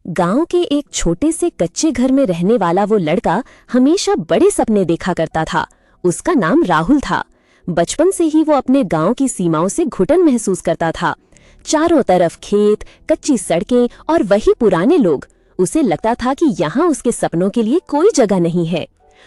गांव के एक छोटे से कच्चे घर में रहने वाला वो लड़का हमेशा बड़े सपने देखा करता था। उसका नाम राहुल था। बचपन से ही वो अपने गांव की सीमाओं से घुटन महसूस करता था। चारों तरफ खेत, कच्ची सड़कें और वही पुराने लोग। उसे लगता था कि यहाँ उसके सपनों के लिए कोई जगह नहीं है।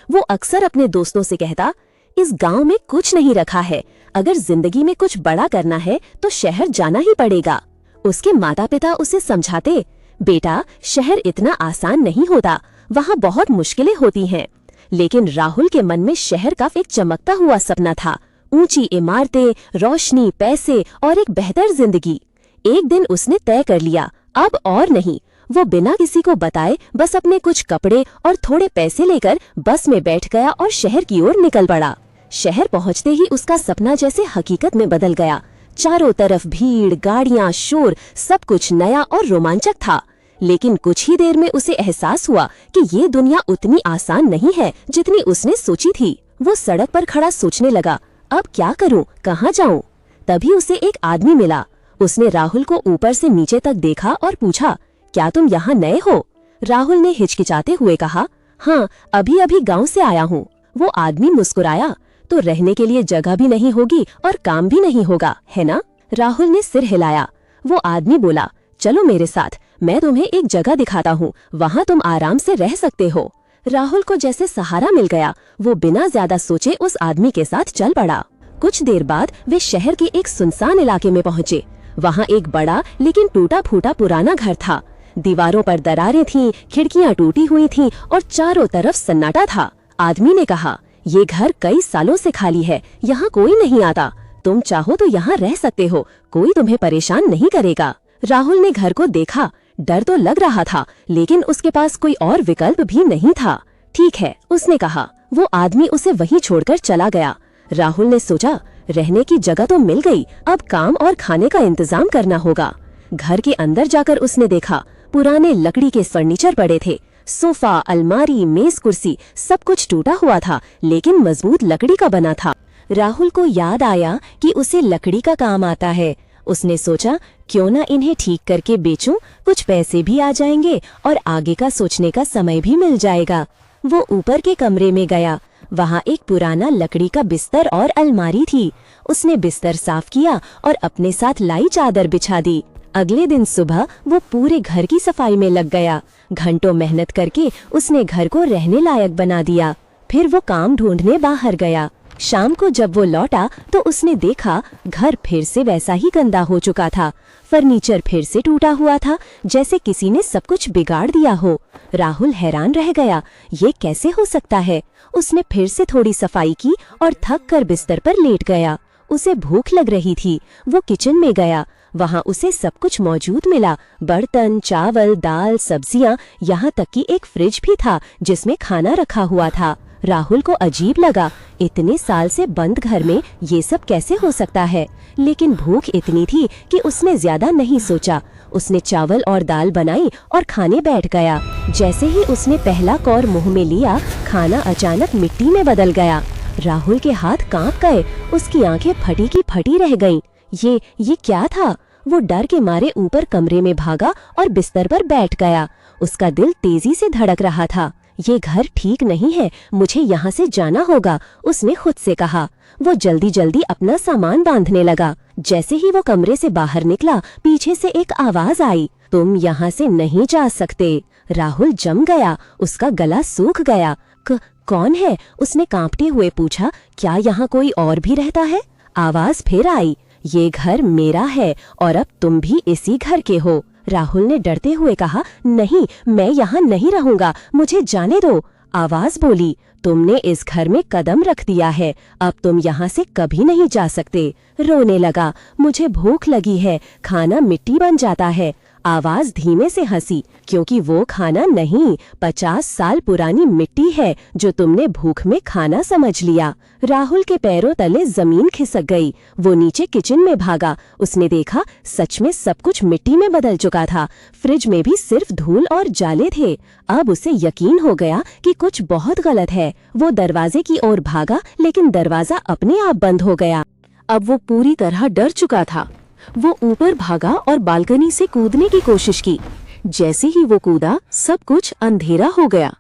वो अक्सर अपने दोस्तों से कहता, इस गांव में कुछ नहीं रखा है, अगर जिंदगी में कुछ बड़ा करना है तो शहर जाना ही पड़ेगा। उसके माता पिता उसे समझाते, बेटा शहर इतना आसान नहीं होता, वहाँ बहुत मुश्किलें होती हैं। लेकिन राहुल के मन में शहर का एक चमकता हुआ सपना था, ऊंची इमारतें, रोशनी, पैसे और एक बेहतर जिंदगी। एक दिन उसने तय कर लिया, अब और नहीं। वो बिना किसी को बताए बस अपने कुछ कपड़े और थोड़े पैसे लेकर बस में बैठ गया और शहर की ओर निकल पड़ा। शहर पहुंचते ही उसका सपना जैसे हकीकत में बदल गया। चारों तरफ भीड़, गाड़ियां, शोर, सब कुछ नया और रोमांचक था। लेकिन कुछ ही देर में उसे एहसास हुआ कि ये दुनिया उतनी आसान नहीं है जितनी उसने सोची थी। वो सड़क पर खड़ा सोचने लगा, अब क्या करूं, कहाँ जाऊं? तभी उसे एक आदमी मिला। उसने राहुल को ऊपर से नीचे तक देखा और पूछा, क्या तुम यहाँ नए हो? राहुल ने हिचकिचाते हुए कहा, हाँ, अभी अभी गाँव से आया हूँ। वो आदमी मुस्कुराया, तो रहने के लिए जगह भी नहीं होगी और काम भी नहीं होगा, है ना? राहुल ने सिर हिलाया। वो आदमी बोला, चलो मेरे साथ, मैं तुम्हें एक जगह दिखाता हूँ, वहाँ तुम आराम से रह सकते हो। राहुल को जैसे सहारा मिल गया। वो बिना ज्यादा सोचे उस आदमी के साथ चल पड़ा। कुछ देर बाद वे शहर के एक सुनसान इलाके में पहुँचे। वहाँ एक बड़ा लेकिन टूटा फूटा पुराना घर था। दीवारों पर दरारें थीं, खिड़कियाँ टूटी हुई थीं और चारों तरफ सन्नाटा था। आदमी ने कहा, ये घर कई सालों से खाली है, यहाँ कोई नहीं आता। तुम चाहो तो यहाँ रह सकते हो, कोई तुम्हें परेशान नहीं करेगा। राहुल ने घर को देखा। डर तो लग रहा था, लेकिन उसके पास कोई और विकल्प भी नहीं था। ठीक है, उसने कहा। वो आदमी उसे वहीं छोड़कर चला गया। राहुल ने सोचा, रहने की जगह तो मिल गई, अब काम और खाने का इंतजाम करना होगा। घर के अंदर जाकर उसने देखा, पुराने लकड़ी के फर्नीचर पड़े थे। सोफा, अलमारी, मेज, कुर्सी, सब कुछ टूटा हुआ था, लेकिन मजबूत लकड़ी का बना था। राहुल को याद आया कि उसे लकड़ी का काम आता है। उसने सोचा, क्यों ना इन्हें ठीक करके बेचूं, कुछ पैसे भी आ जाएंगे और आगे का सोचने का समय भी मिल जाएगा। वो ऊपर के कमरे में गया। वहाँ एक पुराना लकड़ी का बिस्तर और अलमारी थी। उसने बिस्तर साफ किया और अपने साथ लाई चादर बिछा दी। अगले दिन सुबह वो पूरे घर की सफाई में लग गया। घंटों मेहनत करके उसने घर को रहने लायक बना दिया। फिर वो काम ढूंढने बाहर गया। शाम को जब वो लौटा तो उसने देखा घर फिर से वैसा ही गंदा हो चुका था। फर्नीचर फिर से टूटा हुआ था, जैसे किसी ने सब कुछ बिगाड़ दिया हो। राहुल हैरान रह गया, ये कैसे हो सकता है? उसने फिर से थोड़ी सफाई की और थक कर बिस्तर पर लेट गया। उसे भूख लग रही थी। वो किचन में गया। वहाँ उसे सब कुछ मौजूद मिला, बर्तन, चावल, दाल, सब्जियाँ, यहाँ तक कि एक फ्रिज भी था जिसमें खाना रखा हुआ था। राहुल को अजीब लगा, इतने साल से बंद घर में ये सब कैसे हो सकता है? लेकिन भूख इतनी थी कि उसने ज्यादा नहीं सोचा। उसने चावल और दाल बनाई और खाने बैठ गया। जैसे ही उसने पहला कौर मुंह में लिया, खाना अचानक मिट्टी में बदल गया। राहुल के हाथ कांप गए, उसकी आंखें फटी की फटी रह गईं। ये क्या था? वो डर के मारे ऊपर कमरे में भागा और बिस्तर पर बैठ गया। उसका दिल तेजी से धड़क रहा था। ये घर ठीक नहीं है, मुझे यहाँ से जाना होगा, उसने खुद से कहा। वो जल्दी जल्दी अपना सामान बांधने लगा। जैसे ही वो कमरे से बाहर निकला, पीछे से एक आवाज आई, तुम यहाँ से नहीं जा सकते। राहुल जम गया, उसका गला सूख गया। कौन है? उसने कांपते हुए पूछा, क्या यहाँ कोई और भी रहता है? आवाज फिर आई, ये घर मेरा है और अब तुम भी इसी घर के हो। राहुल ने डरते हुए कहा, नहीं, मैं यहाँ नहीं रहूंगा, मुझे जाने दो। आवाज बोली, तुमने इस घर में कदम रख दिया है, अब तुम यहाँ से कभी नहीं जा सकते। रोने लगा, मुझे भूख लगी है, खाना मिट्टी बन जाता है। आवाज धीमे से हंसी, क्योंकि वो खाना नहीं, 50 साल पुरानी मिट्टी है जो तुमने भूख में खाना समझ लिया। राहुल के पैरों तले जमीन खिसक गई। वो नीचे किचन में भागा। उसने देखा सच में सब कुछ मिट्टी में बदल चुका था। फ्रिज में भी सिर्फ धूल और जाले थे। अब उसे यकीन हो गया कि कुछ बहुत गलत है। वो दरवाजे की ओर भागा, लेकिन दरवाजा अपने आप बंद हो गया। अब वो पूरी तरह डर चुका था। वो ऊपर भागा और बालकनी से कूदने की कोशिश की। जैसे ही वो कूदा, सब कुछ अंधेरा हो गया।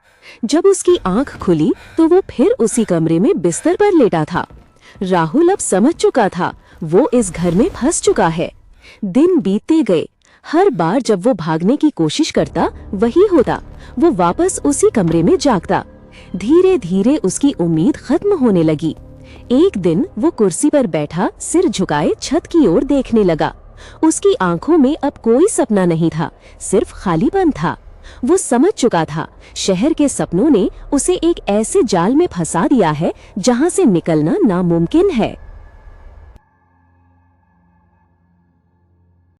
जब उसकी आंख खुली तो वो फिर उसी कमरे में बिस्तर पर लेटा था। राहुल अब समझ चुका था, वो इस घर में फंस चुका है। दिन बीतते गए। हर बार जब वो भागने की कोशिश करता, वही होता, वो वापस उसी कमरे में जागता। धीरे धीरे उसकी उम्मीद खत्म होने लगी। एक दिन वो कुर्सी पर बैठा सिर झुकाए छत की ओर देखने लगा। उसकी आंखों में अब कोई सपना नहीं था, सिर्फ खालीपन था। वो समझ चुका था, शहर के सपनों ने उसे एक ऐसे जाल में फंसा दिया है जहां से निकलना नामुमकिन है।